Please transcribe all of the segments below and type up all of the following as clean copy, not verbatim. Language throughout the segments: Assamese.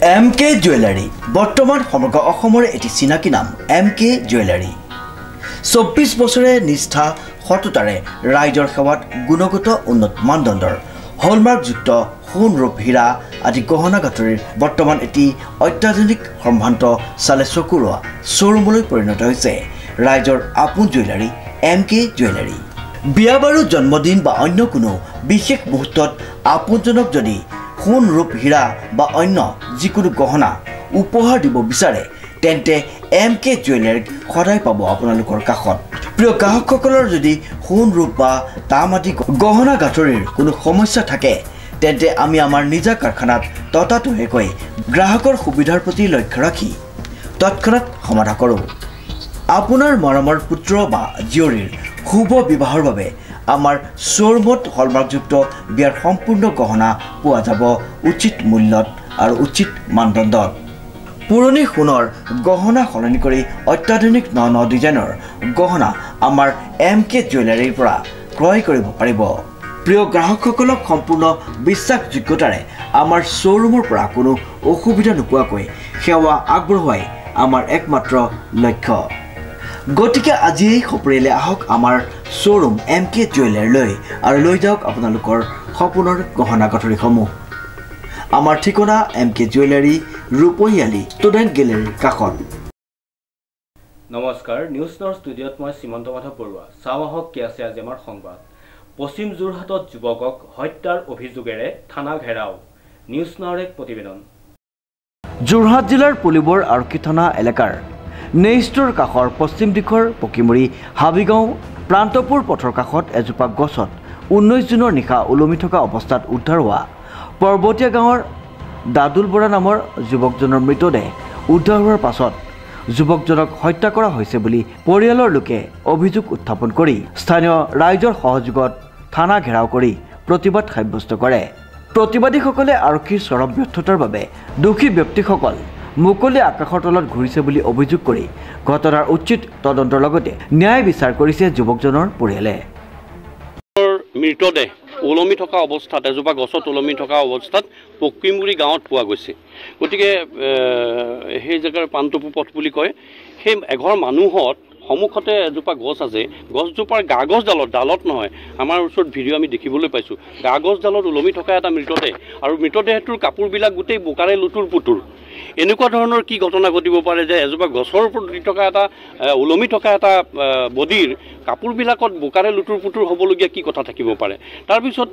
MK জুৱেলাৰী বৰ্তমান সমগ্ৰ অসমৰ এটি চিনাকি নাম MK জুৱেলাৰী 24 বছৰে নিষ্ঠা সততাৰে ৰাইজৰ সেৱাত গুণগত উন্নত মানদণ্ডৰ হলমাৰ্কযুক্ত সোণ ৰূপ হীৰা আদি গহনা গাঁথৰিৰ বৰ্তমান এটি অত্যাধুনিক সম্ভ্ৰান্ত চালে চকুৰোৱা শ্বৰুমলৈ পৰিণত হৈছে ৰাইজৰ আপোন জুৱেলাৰী MK জুৱেলাৰী বিয়া বাৰু জন্মদিন বা অন্য কোনো বিশেষ মুহূৰ্তত আপোনজনক যদি সোণ ৰূপ হীৰা বা অন্য যিকোনো গহনা উপহাৰ দিব বিচাৰে তেন্তে MK জুৱেলাৰীক সদায় পাব আপোনালোকৰ কাষত প্ৰিয় গ্ৰাহকসকলৰ যদি সোণ ৰূপ বা দাম আদি গহনা গাঁথৰিৰ কোনো সমস্যা থাকে তেন্তে আমি আমাৰ নিজা কাৰখানাত ততাতৈয়াকৈ গ্ৰাহকৰ সুবিধাৰ প্ৰতি লক্ষ্য ৰাখি তৎক্ষণাত সমাধান কৰোঁ আপোনাৰ মৰমৰ পুত্ৰ বা জীয়ৰীৰ শুভ বিবাহৰ বাবে আমাৰ শ্বৰুমত হলমাৰ্কযুক্ত বিয়াৰ সম্পূৰ্ণ গহনা পোৱা যাব উচিত মূল্যত আৰু উচিত মানদণ্ডত পুৰণি সোণৰ গহনা সলনি কৰি অত্যাধুনিক ন ডিজাইনৰ গহনা আমাৰ MK জুৱেলাৰীৰ পৰা ক্ৰয় কৰিব পাৰিব প্ৰিয় গ্ৰাহকসকলক সম্পূৰ্ণ বিশ্বাসযোগ্যতাৰে আমাৰ শ্বৰুমৰ পৰা কোনো অসুবিধা নোপোৱাকৈ সেৱা আগবঢ়োৱাই আমাৰ একমাত্ৰ লক্ষ্য গতিকে আজি সপৰিয়ালে আহক আমাৰ শ্বৰুম MK জুৱেলাৰীলৈ আৰু লৈ যাওক আপোনালোকৰ সপোনৰ গহনা গাঁথৰিসমূহ আমাৰ ঠিকনা MK জুৱেলাৰী ৰূপহিয়ালী ষ্টুডেণ্ট গেলেৰীৰ কাষত নমস্কাৰ নিউজ নৰ ষ্টুডিঅ'ত মই শ্ৰীমন্ত মাধৱ বৰুৱা চাওঁহক কি আছে আজি আমাৰ সংবাদ পশ্চিম যোৰহাটত যুৱকক হত্যাৰ অভিযোগেৰে থানা ঘেৰাও নিউজ নৰ এক প্ৰতিবেদন যোৰহাট জিলাৰ পুলিবৰ আৰক্ষী থানা এলেকাৰ নেইষ্টৰ কাষৰ পশ্চিম দিশৰ পকিমুৰি হাবিগাঁও প্ৰান্তপুৰ পথৰ কাষত এজোপা গছত 19 জুনৰ নিশা ওলমি থকা অৱস্থাত উদ্ধাৰ হোৱা পৰ্বতীয়া গাঁৱৰ দাদুল বৰা নামৰ যুৱকজনৰ মৃতদেহ উদ্ধাৰ হোৱাৰ পাছত যুৱকজনক হত্যা কৰা হৈছে বুলি পৰিয়ালৰ লোকে অভিযোগ উত্থাপন কৰি স্থানীয় ৰাইজৰ সহযোগত থানা ঘেৰাও কৰি প্ৰতিবাদ সাব্যস্ত কৰে প্ৰতিবাদীসকলে আৰক্ষীৰ চৰম ব্যৰ্থতাৰ বাবে দোষী ব্যক্তিসকল মুকলি আকাশৰ তলত ঘূৰিছে বুলি অভিযোগ কৰি ঘটনাৰ উচিত তদন্তৰ লগতে ন্যায় বিচাৰ কৰিছে যুৱকজনৰ পৰিয়ালে মৃতদেহ ওলমি থকা অৱস্থাত এজোপা গছত ওলমি থকা অৱস্থাত পকিমুৰি গাঁৱত পোৱা গৈছে গতিকে সেই জেগাৰ প্ৰান্তপুৰ পথ বুলি কয় সেই এঘৰ মানুহত সন্মুখতে এজোপা গছ আছে গছজোপাৰ ডালত নহয় আমাৰ ওচৰত ভিডিঅ' আমি দেখিবলৈ পাইছোঁ গাগছডালত ওলমি থকা এটা মৃতদেহ আৰু মৃতদেহটোৰ কাপোৰবিলাক গোটেই বোকাৰে লুতুৰ পুতুৰ এনেকুৱা ধৰণৰ কি ঘটনা ঘটিব পাৰে যে এজোপা গছৰ ওপৰত উঠি থকা এটা ওলমি থকা এটা বডিৰ কাপোৰবিলাকত বোকাৰে লুতুৰ পুতুৰ হ'বলগীয়া কি কথা থাকিব পাৰে তাৰপিছত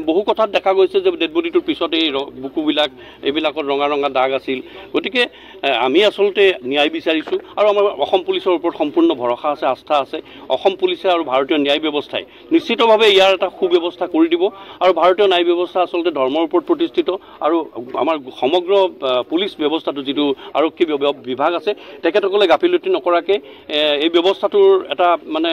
বহু কথাত দেখা গৈছে যে ডেড বডিটোৰ পিছত এই বুকুবিলাক এইবিলাকত ৰঙা ৰঙা দাগ আছিল গতিকে আমি আচলতে ন্যায় বিচাৰিছোঁ আৰু আমাৰ অসম পুলিচৰ ওপৰত সম্পূৰ্ণ ভৰসা আছে আস্থা আছে অসম পুলিচে আৰু ভাৰতীয় ন্যায় ব্যৱস্থাই নিশ্চিতভাৱে ইয়াৰ এটা সুব্যৱস্থা কৰি দিব আৰু ভাৰতীয় ন্যায় ব্যৱস্থা আচলতে ধৰ্মৰ ওপৰত প্ৰতিষ্ঠিত আৰু আমাৰ সমগ্ৰ পুলিচ ব্যৱস্থাটো যিটো আৰক্ষী বিভাগ আছে তেখেতসকলে গাফিলতি নকৰাকৈ এই ব্যৱস্থাটোৰ এটা মানে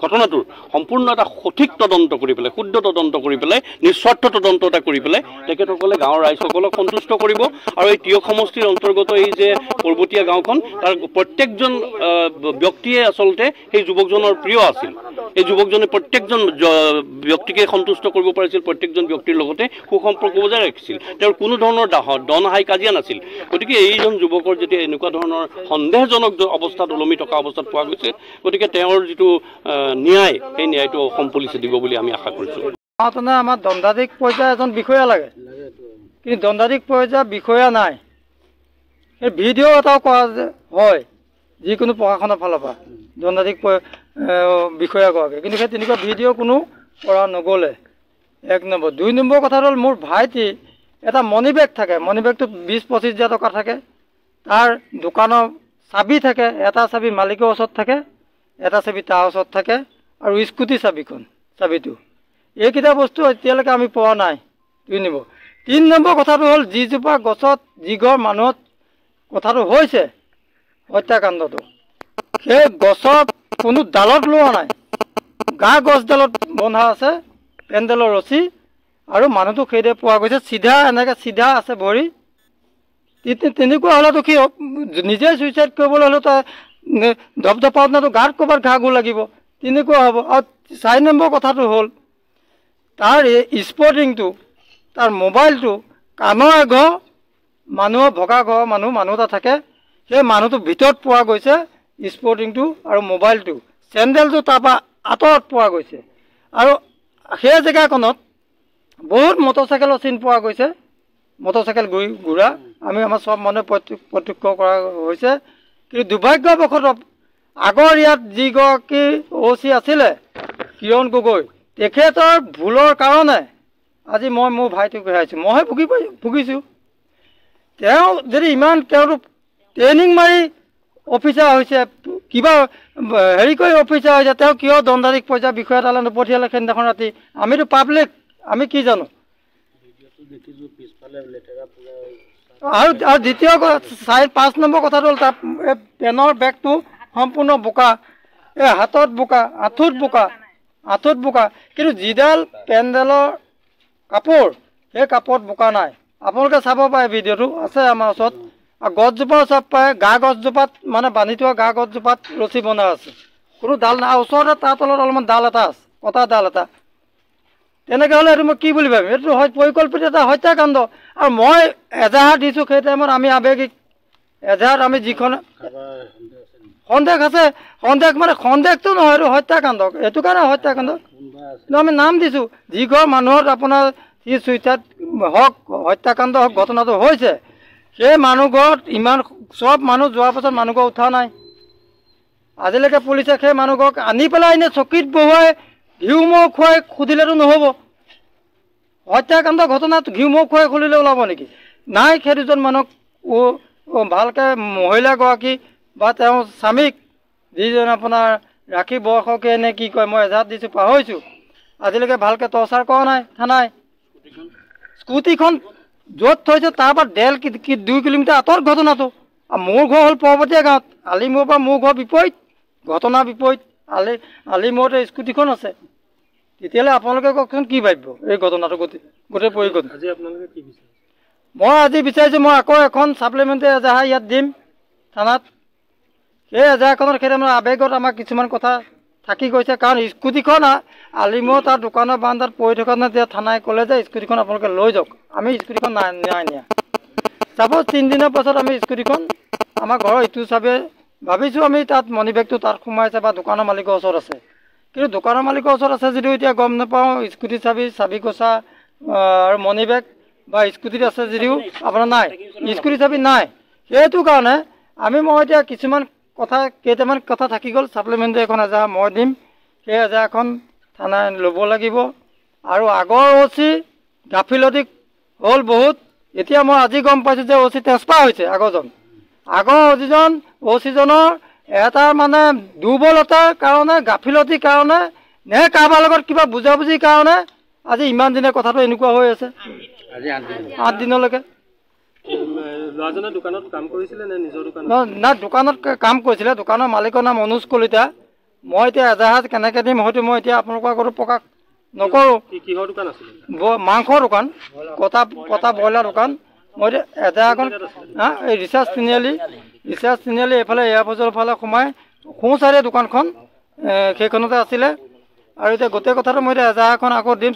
ঘটনাটোৰ সম্পূৰ্ণ এটা সঠিক তদন্ত কৰি পেলাই শুদ্ধ তদন্ত কৰি পেলাই নিস্বাৰ্থ তদন্ত এটা কৰি পেলাই তেখেতসকলে গাঁৱৰ ৰাইজসকলক সন্তুষ্ট কৰিব আৰু এই তিয়ক সমষ্টিৰ অন্তৰ্গত এই যে পৰ্বতীয়া গাঁওখন তাৰ প্ৰত্যেকজন ব্যক্তিয়ে আচলতে সেই যুৱকজনৰ প্ৰিয় আছিল এই যুৱকজনে প্ৰত্যেকজন ব্যক্তিকে সন্তুষ্ট কৰিব পাৰিছিল প্ৰত্যেকজন ব্যক্তিৰ লগতে সুসম্পৰ্ক বজাই ৰাখিছিল তেওঁৰ কোনো ধৰণৰ দনহাই কাজিয়া নাছিল গতিকে এইজন যুৱকৰ যেতিয়া এনেকুৱা ধৰণৰ সন্দেহজনক অৱস্থাত ওলমি থকা অৱস্থাত পোৱা গৈছে গতিকে তেওঁৰ যিটো ন্যায় সেই ন্যায়টো অসম পুলিচে দিব বুলি আমি আশা কৰিছোঁ আমাৰ দণ্ডাধীশ পৰ্যায়ৰ এজন বিষয়া লাগে কিন্তু দণ্ডাধীশ পৰ্যায়ৰ বিষয়া নাই এই ভিডিঅ' এটাও কৰা হয় যিকোনো প্ৰশাসনৰ ফালৰ পৰা দণ্ডাধীশ বিষয়াগৰাকী কিন্তু সেই তেনেকুৱা ভিডিঅ' কোনো কৰা নগ'লে 1 নম্বৰ 2 নম্বৰ কথা হ'ল মোৰ ভাইটি এটা মনি বেগ থাকে মনি বেগটোত 20-25 হাজাৰ টকা থাকে তাৰ দোকানৰ চাবি থাকে এটা চাবি মালিকৰ ওচৰত থাকে এটা চাবি তাৰ ওচৰত থাকে আৰু স্কুটি চাবিটো এইকেইটা বস্তু এতিয়ালৈকে আমি পোৱা নাই 2 নম্বৰ 3 নম্বৰ কথাটো হ'ল যিজোপা গছত যিঘৰ মানুহত কথাটো হৈছে হত্যাকাণ্ডটো সেই গছত কোনো ডালত লোৱা নাই গছডালত বন্ধা আছে পেণ্ডেলৰ ৰছী আৰু মানুহটো সেইদৰে পোৱা গৈছে চিধা আছে ভৰি তেনেকুৱা হ'লেতো কি নিজে ছুইচাইড কৰিবলৈ হ'লে তাই ধপধপাওঁতেতো গাত ক'ৰবাত ঘাঁহো লাগিব তেনেকুৱা হ'ব আৰু 4 নম্বৰ কথাটো হ'ল তাৰ স্পৰ্টিংটো তাৰ মোবাইলটো কাণৰ এঘৰ মানুহৰ ভগা ঘৰৰ মানুহ এটা থাকে সেই মানুহটো ভিতৰত পোৱা গৈছে স্পৰ্টিংটো আৰু মোবাইলটো চেণ্ডেলটো তাৰপৰা আঁতৰত পোৱা গৈছে আৰু সেই জেগাখনত বহুত মটৰচাইকেলৰ চিন পোৱা গৈছে মটৰচাইকেল ঘূৰা আমি আমাৰ চব মানুহে প্ৰত্যক্ষ কৰা হৈছে কিন্তু দুৰ্ভাগ্যবশতঃ আগৰ ইয়াত যিগৰাকী OC আছিলে কিৰণ গগৈ তেখেতৰ ভুলৰ কাৰণে আজি মই মোৰ ভাইটোক হেৰাইছোঁ মইহে ভুগিছোঁ তেওঁ যদি ইমান তেওঁলোক ট্ৰেইনিং মাৰি অফিচাৰ হৈছে কিবা হেৰি কৰি অফিচাৰ হৈছে তেওঁ কিয় দণ্ডাধীশ পৰ্যায়ৰ বিষয়া এটালৈ নপঠিয়ালে সেইদিনাখন ৰাতি আমিতো পাব্লিক আমি কি জানো আৰু দ্বিতীয় 5 নম্বৰ কথাটো হ'ল তাৰ পেনৰ বেগটো সম্পূৰ্ণ বোকা এই হাতত বোকা আঁঠুত বোকা কিন্তু যিডাল পেণ্ডেলৰ কাপোৰ সেই কাপোৰত বোকা নাই আপোনালোকে চাব পাৰে ভিডিঅ'টো আছে আমাৰ ওচৰত আৰু গছজোপাও চাব পাৰে গা গছজোপাত মানে বান্ধি থোৱা গা গছজোপাত ৰছী বন্ধা আছে কোনো ডাল নাই ওচৰতে তাৰ তলত অলপমান ডাল এটা আছে কটা ডাল এটা তেনেকৈ হ'লে এইটো মই কি বুলি ভাবিম এইটো পৰিকল্পিত এটা হত্যাকাণ্ড আৰু মই এজাহাৰ দিছোঁ সেই টাইমত আমি আৱেগিক এজাহাৰত আমি যিখন সন্দেহ আছে সন্দেহ মানে সন্দেহটো নহয় এইটো হত্যাকাণ্ড এইটো কাৰণে হত্যাকাণ্ড কিন্তু আমি নাম দিছোঁ যি ঘৰ মানুহত আপোনাৰ সি চুইচাইড হওক হত্যাকাণ্ড হওক ঘটনাটো হৈছে সেই মানুহ ঘৰত ইমান চব মানুহ যোৱাৰ পাছত মানুহ ঘৰ উঠা নাই আজিলৈকে পুলিচে সেই মানুহ ঘৰক আনি পেলাই এনে চকীত বহুৱাই ঘিউ মৌ খুৱাই সুধিলেতো নহ'ব হত্যাকাণ্ড ঘটনাত ঘিউ মৌ খুৱাই খুলিলে ওলাব নেকি নাই সেই দুজন মানুহক ভালকৈ মহিলাগৰাকী বা তেওঁৰ স্বামীক যিজন আপোনাৰ ৰাখি বয়সকে নে কি কয় মই এজাহাত দিছোঁ পাহৰিছোঁ আজিলৈকে ভালকৈ টৰ্চাৰ কৰা নাই থানাই স্কুটিখন য'ত থৈছে তাৰপৰা 2 কিলোমিটাৰ আঁতৰত ঘটনাটো আৰু মোৰ ঘৰ হ'ল পৰ্বতীয়া গাঁৱত আলিমূৰৰ পৰা মোৰ ঘৰ বিপৰীত ঘটনা বিপৰীত আলিমূৰতে স্কুটিখন আছে তেতিয়াহ'লে আপোনালোকে কওকচোন কি ভাবিব এই ঘটনাটো গোটেই পৰিঘটনা মই আজি বিচাৰিছোঁ মই আকৌ এখন ছাপ্লিমেণ্টাৰী এজাহাৰ ইয়াত দিম থানাত সেই এজাহাৰখনত সেইটাইমত আৱেগত আমাৰ কিছুমান কথা থাকি গৈছে কাৰণ স্কুটিখন আলিমূৰ তাৰ দোকানৰ বাৰান্দাত পৰি থকা তেতিয়া থানাই ক'লে যে স্কুটিখন আপোনালোকে লৈ যাওক আমি স্কুটিখন নাই নিয়া চাপ'জ 3 দিনৰ পাছত আমি স্কুটিখন আমাৰ ঘৰৰ ইটো চাবে ভাবিছোঁ আমি তাত মনি বেগটো তাত সোমাইছে বা দোকানৰ মালিকৰ ওচৰত আছে কিন্তু দোকানৰ মালিকৰ ওচৰত আছে যদিও এতিয়া গম নাপাওঁ স্কুটি চাবি কচা আৰু মনি বেগ বা স্কুটিত আছে যদিও আপোনাৰ নাই স্কুটি চাবি নাই সেইটো কাৰণে মই এতিয়া কেইটামান কথা থাকি গ'ল ছাপ্লিমেণ্টাৰী এখন এজাহাৰ মই দিম সেই এজাহাৰখন থানাই ল'ব লাগিব আৰু আগৰ OC গাফিলতি হ'ল বহুত এতিয়া মই আজি গম পাইছোঁ যে OC ট্ৰেন্সফাৰ হৈছে আগৰ OC-জনৰ এটা মানে দুৰ্বলতাৰ কাৰণে গাফিলতিৰ কাৰণে নে কাৰোবাৰ লগত কিবা বুজাবুজিৰ কাৰণে আজি ইমান দিনে কথাটো এনেকুৱা হৈ আছে আজি 8 দিনলৈকে ল'ৰাজনে দোকানত কাম কৰিছিলে নে নিজৰ দোকানত না দোকানত কাম কৰিছিলে দোকানৰ মালিকৰ নাম অনুজ কলিতা মই এতিয়া এজাহাজ কেনেকৈ দিম হয়তো মই এতিয়া আপোনালোকৰ আগতো প্ৰকাশ নকৰোঁ কিহৰ দোকান আছিলে মাংসৰ দোকান কটা ব্ৰইলাৰ দোকান মই এতিয়া এজাহাৰখন এই ৰিচাৰ্জ তিনিআলি এইফালে এয়াৰপৰ্টৰ ফালে সোমাই সোঁ চাইডে দোকানখন সেইখনতে আছিলে আৰু এতিয়া গোটেই কথাটো মই এতিয়া এজাহাৰখন আকৌ দিম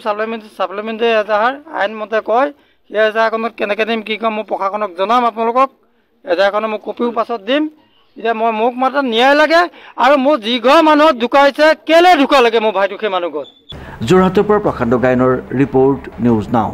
ছাপ্লিমেণ্টাৰী এজাহাৰ আইনমতে কয় সেই এজাহাৰখনত কেনেকৈ দিম কি ক'ম মই প্ৰশাসনক জনাম আপোনালোকক এজাহাৰখনৰ মই কপিও পাছত দিম এতিয়া মোক মাত্ৰ ন্যায় লাগে আৰু মোৰ যি ঘৰ মানুহত ঢুকাইছে কেলৈ ঢুকালেগে মোৰ ভাইটোক সেই মানুহ ঘৰত যোৰহাটৰ পৰা প্ৰশান্ত গায়নৰ ৰিপৰ্ট নিউজ নাও।